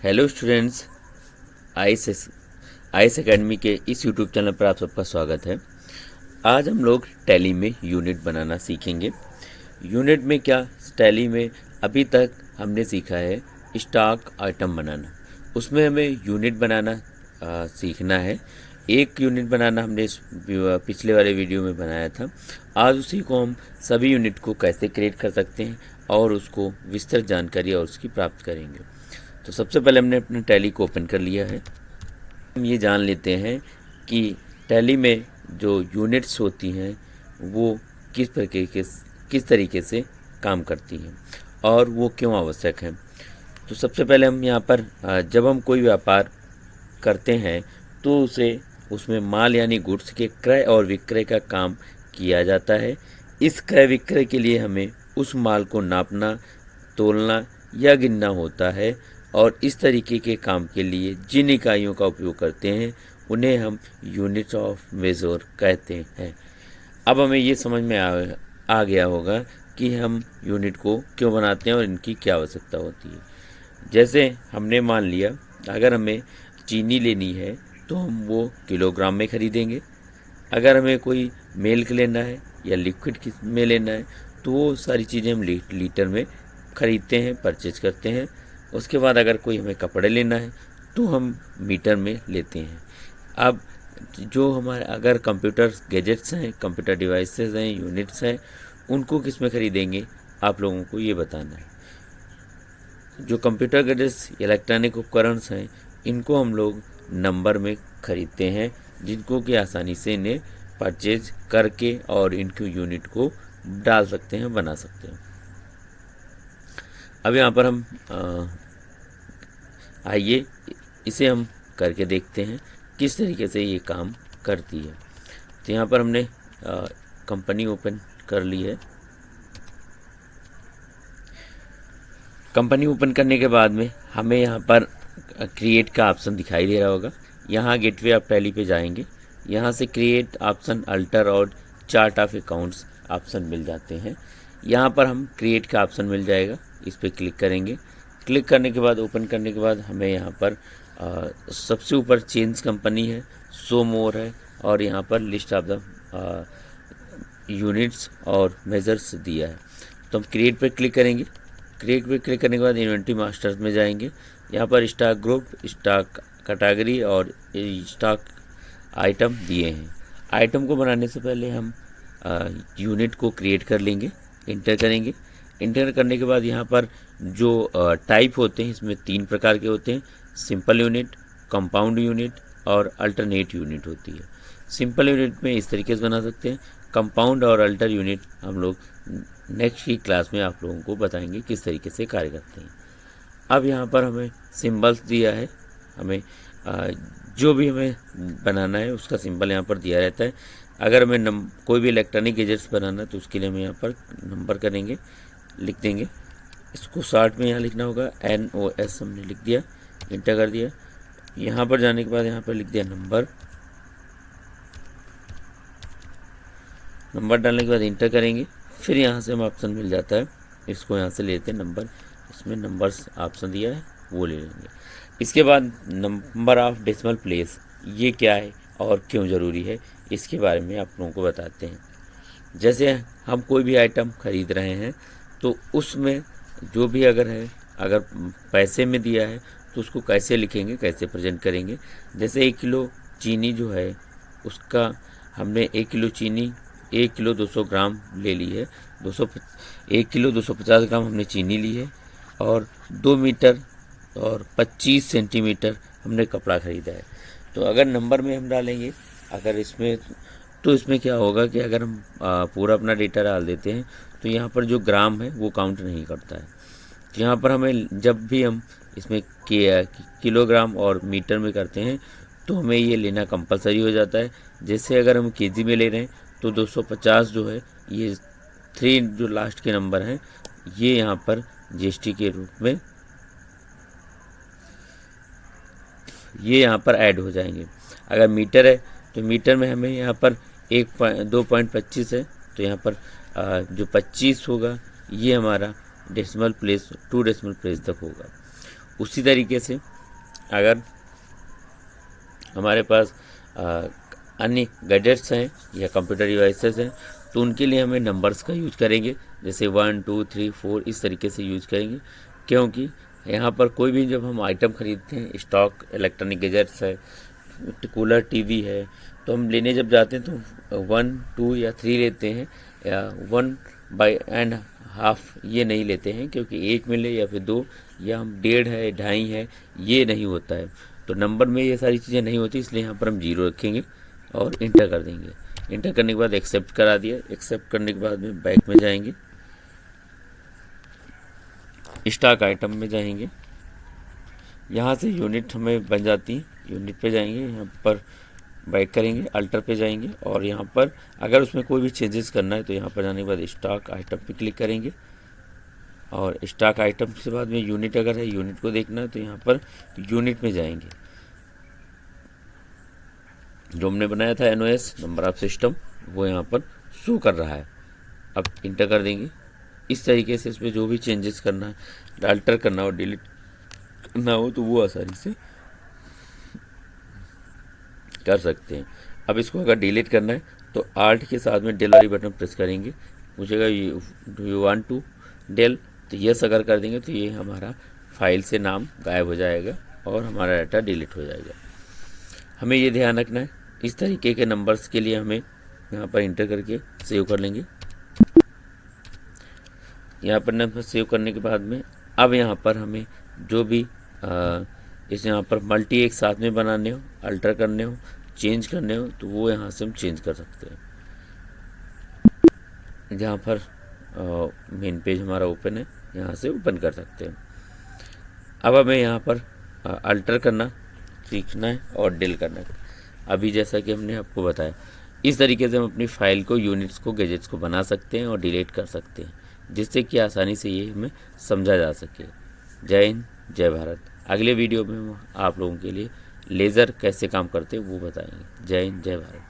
Hello students, IS academy के इस YouTube channel पर आप सबका स्वागत है। आज हम लोग टैली में यूनिट बनाना सीखेंगे। यूनिट में क्या, टैली में अभी तक हमने सीखा है स्टॉक आइटम बनाना, उसमें हमें यूनिट बनाना सीखना है। एक यूनिट बनाना हमने पिछले वाले वीडियो में बनाया था। आज उसी को हम सभी यूनिट को कैसे क्रिएट कर सकते हैं और उसको विस्तृत जानकारी और उसकी प्राप्त करेंगे। तो सबसे पहले हमने अपने टैली को ओपन कर लिया है। हम ये जान लेते हैं कि टैली में जो यूनिट्स होती हैं वो किस तरीके से काम करती हैं और वो क्यों आवश्यक हैं। तो सबसे पहले हम यहाँ पर जब हम कोई व्यापार करते हैं तो उसमें माल यानी गुड्स के क्रय और विक्रय का काम किया जाता है। इस क्रय विक्रय के लिए हमें उस माल को नापना, तोलना या गिनना होता है और इस तरीके के काम के लिए जिन इकाइयों का उपयोग करते हैं उन्हें हम यूनिट्स ऑफ मेजर कहते हैं। अब हमें ये समझ में आ गया होगा कि हम यूनिट को क्यों बनाते हैं और इनकी क्या आवश्यकता होती है। जैसे हमने मान लिया, अगर हमें चीनी लेनी है तो हम वो किलोग्राम में खरीदेंगे। अगर हमें कोई मिल्क लेना है या लिक्विड में लेना है तो वो सारी चीज़ें हम लीटर में ख़रीदते हैं, परचेज करते हैं। उसके बाद अगर कोई हमें कपड़े लेना है तो हम मीटर में लेते हैं। अब जो हमारे अगर कंप्यूटर गैजेट्स हैं, कंप्यूटर डिवाइसेस हैं, यूनिट्स हैं, उनको किस में ख़रीदेंगे आप लोगों को ये बताना है। जो कंप्यूटर गैजेट्स, इलेक्ट्रॉनिक उपकरण हैं, इनको हम लोग नंबर में ख़रीदते हैं, जिनको कि आसानी से इन्हें परचेज करके और इनकी यूनिट को डाल सकते हैं, बना सकते हैं। अब यहाँ पर हम आइए इसे हम करके देखते हैं किस तरीके से ये काम करती है। तो यहाँ पर हमने कंपनी ओपन कर ली है। कंपनी ओपन करने के बाद में हमें यहाँ पर क्रिएट का ऑप्शन दिखाई दे रहा होगा। यहाँ गेटवे ऑफ टैली पे जाएंगे, यहाँ से क्रिएट ऑप्शन, अल्टर और चार्ट ऑफ अकाउंट्स ऑप्शन मिल जाते हैं। यहाँ पर हम क्रिएट का ऑप्शन मिल जाएगा, इस पर क्लिक करेंगे। क्लिक करने के बाद, ओपन करने के बाद हमें यहाँ पर सबसे ऊपर चेंज कंपनी है, शो मोर है और यहाँ पर लिस्ट ऑफ द यूनिट्स और मेजर्स दिया है। तो हम क्रिएट पे क्लिक करेंगे। क्रिएट पे क्लिक करने के बाद इन्वेंट्री मास्टर्स में जाएंगे। यहाँ पर स्टॉक ग्रुप, स्टॉक कैटेगरी और स्टॉक आइटम दिए हैं। आइटम को बनाने से पहले हम यूनिट को क्रिएट कर लेंगे, इंटर करेंगे। इंटर करने के बाद यहाँ पर जो टाइप होते हैं, इसमें 3 प्रकार के होते हैं, सिंपल यूनिट, कंपाउंड यूनिट और अल्टरनेट यूनिट होती है। सिंपल यूनिट में इस तरीके से बना सकते हैं। कंपाउंड और अल्टर यूनिट हम लोग नेक्स्ट की क्लास में आप लोगों को बताएंगे किस तरीके से कार्य करते हैं। अब यहाँ पर हमें सिंबल्स दिया है, हमें जो भी हमें बनाना है उसका सिंबल यहाँ पर दिया रहता है। अगर हमें कोई भी इलेक्ट्रॉनिक गैजेट्स बनाना है तो उसके लिए हम यहाँ पर नंबर करेंगे, लिख देंगे। इसको शॉर्ट में यहाँ लिखना होगा, NOS हमने लिख दिया, इंटर कर दिया। यहाँ पर जाने के बाद यहाँ पर लिख दिया नंबर। नंबर डालने के बाद इंटर करेंगे। फिर यहाँ से हम ऑप्शन मिल जाता है, इसको यहाँ से लेते हैं नंबर, इसमें नंबर्स ऑप्शन दिया है वो ले लेंगे। इसके बाद नंबर ऑफ डेसिमल प्लेस, ये क्या है और क्यों ज़रूरी है, इसके बारे में आप लोगों को बताते हैं। जैसे हम कोई भी आइटम खरीद रहे हैं तो उसमें जो भी अगर पैसे में दिया है तो उसको कैसे लिखेंगे, कैसे प्रेजेंट करेंगे। जैसे 1 किलो चीनी जो है उसका हमने 1 किलो चीनी 1 किलो 200 ग्राम ले ली है। 1 किलो 250 ग्राम हमने चीनी ली है और 2 मीटर और 25 सेंटीमीटर हमने कपड़ा ख़रीदा है। तो अगर नंबर में हम डालेंगे, अगर इसमें तो इसमें क्या होगा कि अगर हम पूरा अपना डेटा डाल देते हैं तो यहाँ पर जो ग्राम है वो काउंट नहीं करता है। तो यहाँ पर हमें जब भी हम इसमें किलोग्राम और मीटर में करते हैं तो हमें ये लेना कंपलसरी हो जाता है। जैसे अगर हम केजी में ले रहे हैं तो 250 जो है, ये 3 जो लास्ट के नंबर हैं ये यहाँ पर GST के रूप में ये यहाँ पर ऐड हो जाएंगे। अगर मीटर है तो मीटर में हमें यहाँ पर 2.25 है तो यहाँ पर जो 25 होगा ये हमारा 2 डेसिमल प्लेस तक होगा। उसी तरीके से अगर हमारे पास अन्य गैजेट्स हैं या कंप्यूटर डिवाइसेस हैं तो उनके लिए हमें नंबर्स का यूज करेंगे, जैसे 1 2 3 4 इस तरीके से यूज करेंगे, क्योंकि यहाँ पर कोई भी जब हम आइटम खरीदते हैं, स्टॉक इलेक्ट्रॉनिक गैजेट्स है, कूलर, टीवी है, तो हम लेने जब जाते हैं तो 1 2 या 3 लेते हैं, या 1/2 ये नहीं लेते हैं, क्योंकि 1 मिले या फिर 2, या हम 1.5 है 2.5 है, ये नहीं होता है। तो नंबर में ये सारी चीज़ें नहीं होती, इसलिए यहाँ पर हम 0 रखेंगे और इंटर कर देंगे। इंटर करने के बाद एक्सेप्ट करा दिया। एक्सेप्ट करने के बाद में बैक में जाएंगे, स्टॉक आइटम में जाएंगे, यहाँ से यूनिट हमें बन जाती है, यूनिट पे जाएंगे, यहाँ पर बैक करेंगे, अल्टर पे जाएंगे और यहाँ पर अगर उसमें कोई भी चेंजेस करना है तो यहाँ पर जाने के बाद स्टॉक आइटम पे क्लिक करेंगे और स्टॉक आइटम से बाद में यूनिट अगर है, यूनिट को देखना है तो यहाँ पर यूनिट में जाएंगे। जो हमने बनाया था NOS नंबर ऑफ सिस्टम, वो यहाँ पर शो कर रहा है। अब इंटर कर देंगे। इस तरीके से इसमें जो भी चेंजेस करना है, अल्टर करना हो, डिलीट करना हो तो वो आसानी से कर सकते हैं। अब इसको अगर डिलीट करना है तो आल्ट के साथ में डेल वाली बटन प्रेस करेंगे, पूछेगा do you want to delete, तो यस अगर कर देंगे तो ये हमारा फाइल से नाम गायब हो जाएगा और हमारा डाटा डिलीट हो जाएगा। हमें ये ध्यान रखना है, इस तरीके के नंबर्स के लिए हमें यहाँ पर इंटर करके सेव कर लेंगे। यहाँ पर नंबर सेव करने के बाद में अब यहाँ पर हमें जो भी इस यहाँ पर मल्टी एक साथ में बनाने हो, अल्टर करने हो, चेंज करने हो तो वो यहाँ से हम चेंज कर सकते हैं। जहाँ पर मेन पेज हमारा ओपन है, यहाँ से ओपन कर सकते हैं। अब हमें यहाँ पर अल्टर करना सीखना है और डिल करना है। अभी जैसा कि हमने आपको बताया, इस तरीके से हम अपनी फाइल को, यूनिट्स को, गैजेट्स को बना सकते हैं और डिलीट कर सकते हैं, जिससे कि आसानी से ये हमें समझा जा सके। जय हिंद, जय भारत। अगले वीडियो में हम आप लोगों के लिए लेज़र कैसे काम करते हैं वो बताएंगे। जय हिंद, जय भारत।